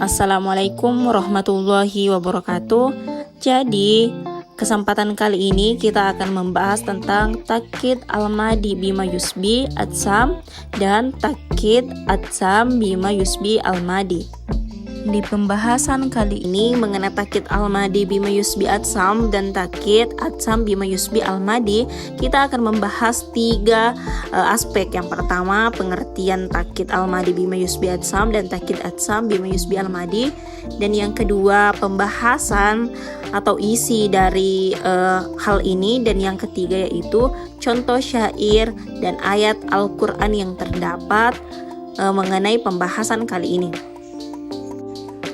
Assalamualaikum warahmatullahi wabarakatuh. Jadi, kesempatan kali ini kita akan membahas tentang takkid al-madi bima yusbi atsam dan takkid atsam bima yusbi al-madi. Di pembahasan kali ini mengenai takkid al-madi bima yusbi atsam dan takkid atsam bima yusbi al-madi, kita akan membahas tiga aspek. Yang pertama, pengertian takkid al-madi bima yusbi atsam dan takkid atsam bima yusbi al-madi, dan yang kedua, pembahasan atau isi dari hal ini, dan yang ketiga yaitu contoh syair dan ayat Al-Quran yang terdapat mengenai pembahasan kali ini.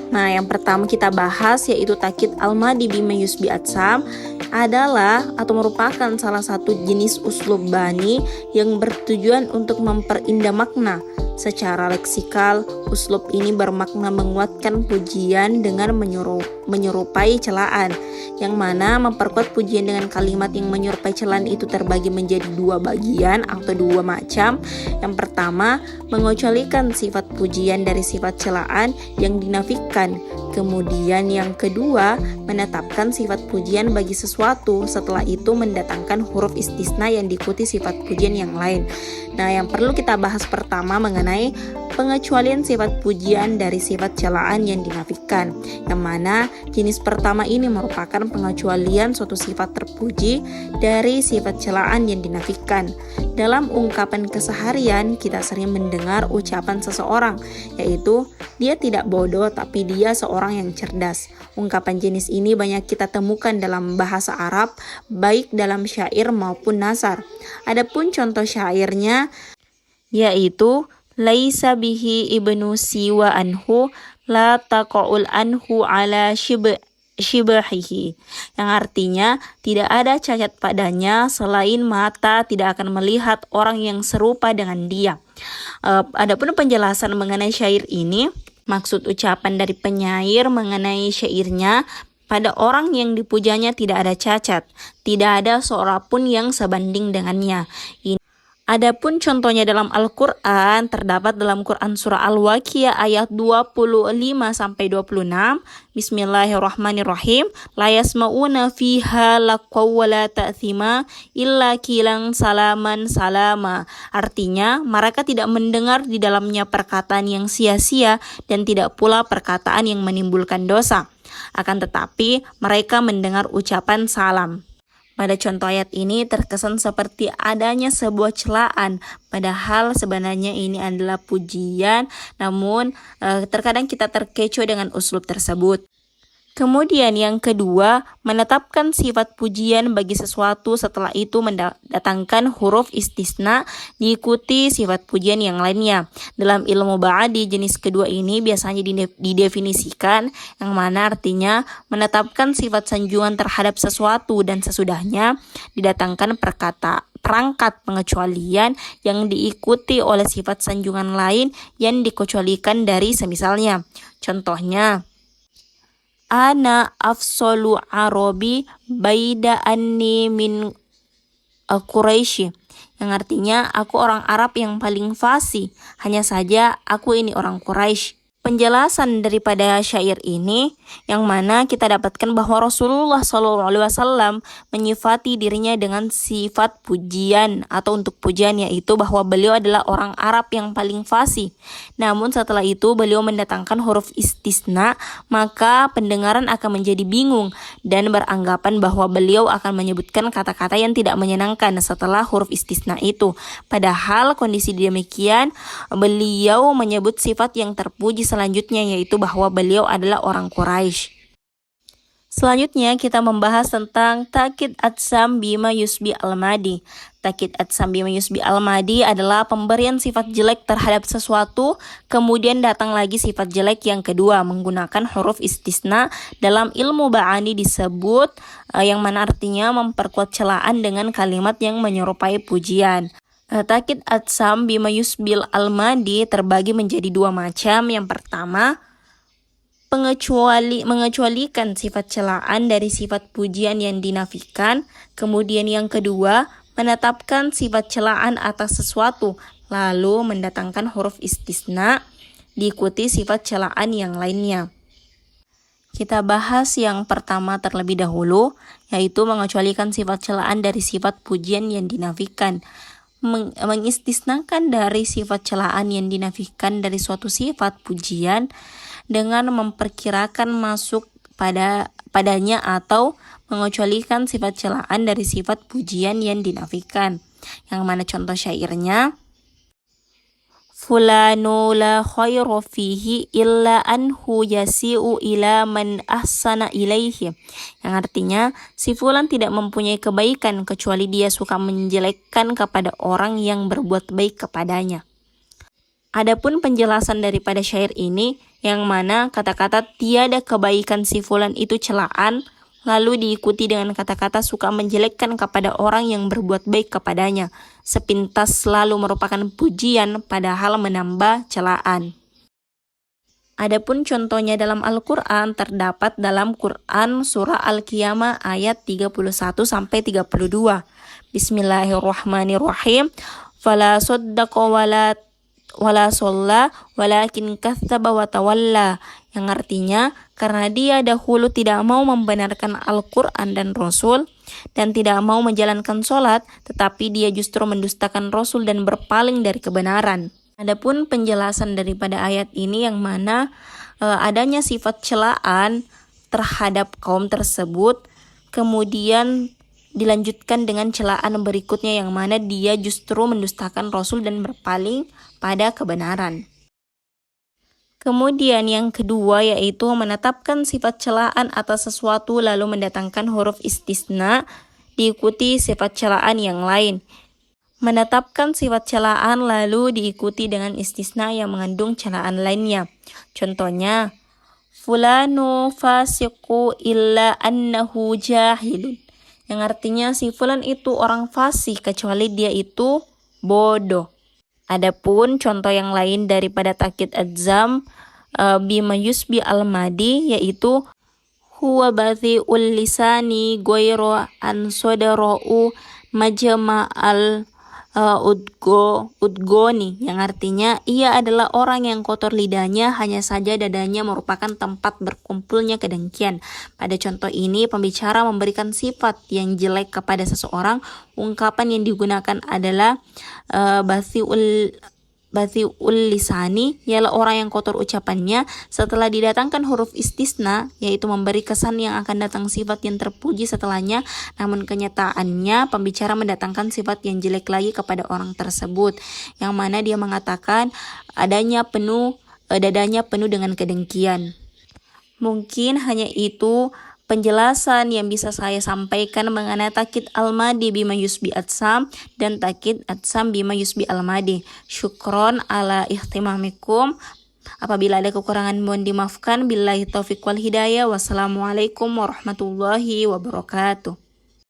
Nah, yang pertama kita bahas yaitu takkid al-madi bima yusbi atsam adalah atau merupakan salah satu jenis uslub bani yang bertujuan untuk memperindah makna. Secara leksikal, uslub ini bermakna menguatkan pujian dengan menyerupai celaan, yang mana memperkuat pujian dengan kalimat yang menyerupai celaan itu terbagi menjadi dua bagian atau dua macam. Yang pertama, mengecualikan sifat pujian dari sifat celaan yang dinafikan. Kemudian yang kedua, menetapkan sifat pujian bagi sesuatu, setelah itu mendatangkan huruf istisna yang diikuti sifat pujian yang lain. Nah, yang perlu kita bahas pertama mengenai pengecualian sifat pujian dari sifat celaan yang dinafikan, yang mana jenis pertama ini merupakan pengecualian suatu sifat terpuji dari sifat celaan yang dinafikan. Dalam ungkapan keseharian, kita sering mendengar ucapan seseorang, yaitu dia tidak bodoh tapi dia seorang yang cerdas. Ungkapan jenis ini banyak kita temukan dalam bahasa Arab, baik dalam syair maupun nasar. Adapun contoh syairnya yaitu laisa bihi ibnu siwa anhu la taqaul anhu ala shibahihi, yang artinya tidak ada cacat padanya selain mata tidak akan melihat orang yang serupa dengan dia. Adapun penjelasan mengenai syair ini, maksud ucapan dari penyair mengenai syairnya, pada orang yang dipujanya tidak ada cacat, tidak ada seorang pun yang sebanding dengannya. Adapun contohnya dalam Al-Quran, terdapat dalam Quran surah Al-Waqiah ayat 25-26. Bismillahirrahmanirrahim. La yasma'una fiha laqaw wa la ta'thima illa kilang salaman salama. Artinya, mereka tidak mendengar di dalamnya perkataan yang sia-sia dan tidak pula perkataan yang menimbulkan dosa. Akan tetapi, mereka mendengar ucapan salam. Pada contoh ayat ini terkesan seperti adanya sebuah celaan, padahal sebenarnya ini adalah pujian, namun terkadang kita terkecoh dengan uslub tersebut. Kemudian yang kedua, menetapkan sifat pujian bagi sesuatu, setelah itu mendatangkan huruf istisna diikuti sifat pujian yang lainnya. Dalam ilmu ba'adi, jenis kedua ini biasanya didefinisikan, yang mana artinya menetapkan sifat sanjungan terhadap sesuatu dan sesudahnya didatangkan perangkat pengecualian yang diikuti oleh sifat sanjungan lain yang dikecualikan dari semisalnya. Contohnya, ana afsolu arabi baida anni min Quraisy, yang artinya aku orang Arab yang paling fasih, hanya saja aku ini orang Quraisy. Penjelasan daripada syair ini, yang mana kita dapatkan bahwa Rasulullah SAW menyifati dirinya dengan sifat pujian atau untuk pujian, yaitu bahwa beliau adalah orang Arab yang paling fasih. Namun setelah itu beliau mendatangkan huruf istisna, maka pendengaran akan menjadi bingung dan beranggapan bahwa beliau akan menyebutkan kata-kata yang tidak menyenangkan setelah huruf istisna itu. Padahal kondisi demikian, beliau menyebut sifat yang terpuji selanjutnya, yaitu bahwa beliau adalah orang Quraisy. Selanjutnya kita membahas tentang takkid atsam bima yusbi al-madi. Takkid atsam bima yusbi al-madi adalah pemberian sifat jelek terhadap sesuatu, kemudian datang lagi sifat jelek yang kedua menggunakan huruf istisna. Dalam ilmu ba'ani disebut yang mana artinya memperkuat celaan dengan kalimat yang menyerupai pujian. Takkid atsam bima yusbil al-madi terbagi menjadi dua macam. Yang pertama, mengecualikan sifat celaan dari sifat pujian yang dinafikan. Kemudian yang kedua, menetapkan sifat celaan atas sesuatu, lalu mendatangkan huruf istisna diikuti sifat celaan yang lainnya. Kita bahas yang pertama terlebih dahulu, yaitu mengecualikan sifat celaan dari sifat pujian yang dinafikan. Mengistisnakan dari sifat celaan yang dinafikan dari suatu sifat pujian dengan memperkirakan masuk padanya atau mengecualikan sifat celaan dari sifat pujian yang dinafikan. Yang mana contoh syairnya? Fulanu la khairu fihi illa anhu yasi'u ila man ahsana ilaihi. Yang artinya, si fulan tidak mempunyai kebaikan kecuali dia suka menjelekkan kepada orang yang berbuat baik kepadanya. Adapun penjelasan daripada syair ini, yang mana kata-kata tiada kebaikan si fulan itu celaan, lalu diikuti dengan kata-kata suka menjelekkan kepada orang yang berbuat baik kepadanya, sepintas selalu merupakan pujian padahal menambah celaan. Adapun contohnya dalam Al-Quran terdapat dalam Quran surah Al-Qiyamah ayat 31-32. Bismillahirrahmanirrahim. Fala saddaqa wala sholla walakin katsaba wa tawalla. Yang artinya, karena dia dahulu tidak mau membenarkan Al-Quran dan Rasul, dan tidak mau menjalankan sholat, tetapi dia justru mendustakan Rasul dan berpaling dari kebenaran. Adapun penjelasan daripada ayat ini yang mana adanya sifat celaan terhadap kaum tersebut, kemudian dilanjutkan dengan celaan berikutnya yang mana dia justru mendustakan Rasul dan berpaling pada kebenaran. Kemudian yang kedua yaitu menetapkan sifat celaan atas sesuatu lalu mendatangkan huruf istisna diikuti sifat celaan yang lain. Menetapkan sifat celaan lalu diikuti dengan istisna yang mengandung celaan lainnya. Contohnya, fulanu fasiqu illa annahu jahilun. Yang artinya si fulan itu orang fasik kecuali dia itu bodoh. Adapun contoh yang lain daripada takkid adzam bima yusbi al-madi yaitu huwa bathi'ul lisani ghairu an sadara'u majma udgoni, yang artinya ia adalah orang yang kotor lidahnya, hanya saja dadanya merupakan tempat berkumpulnya kedengkian. Pada contoh ini pembicara memberikan sifat yang jelek kepada seseorang. Ungkapan yang digunakan adalah bathi'ul lisani, ialah orang yang kotor ucapannya. Setelah didatangkan huruf istisna, yaitu memberi kesan yang akan datang sifat yang terpuji setelahnya, namun kenyataannya pembicara mendatangkan sifat yang jelek lagi kepada orang tersebut, yang mana dia mengatakan dadanya penuh dengan kedengkian. Mungkin hanya itu penjelasan yang bisa saya sampaikan mengenai takkid al-madi bima yusbi atsam dan takkid atsam bima yusbi al-madi. Syukron ala ihtimamikum. Apabila ada kekurangan mohon dimaafkan. Billahi taufiq wal hidayah. Wassalamualaikum warahmatullahi wabarakatuh.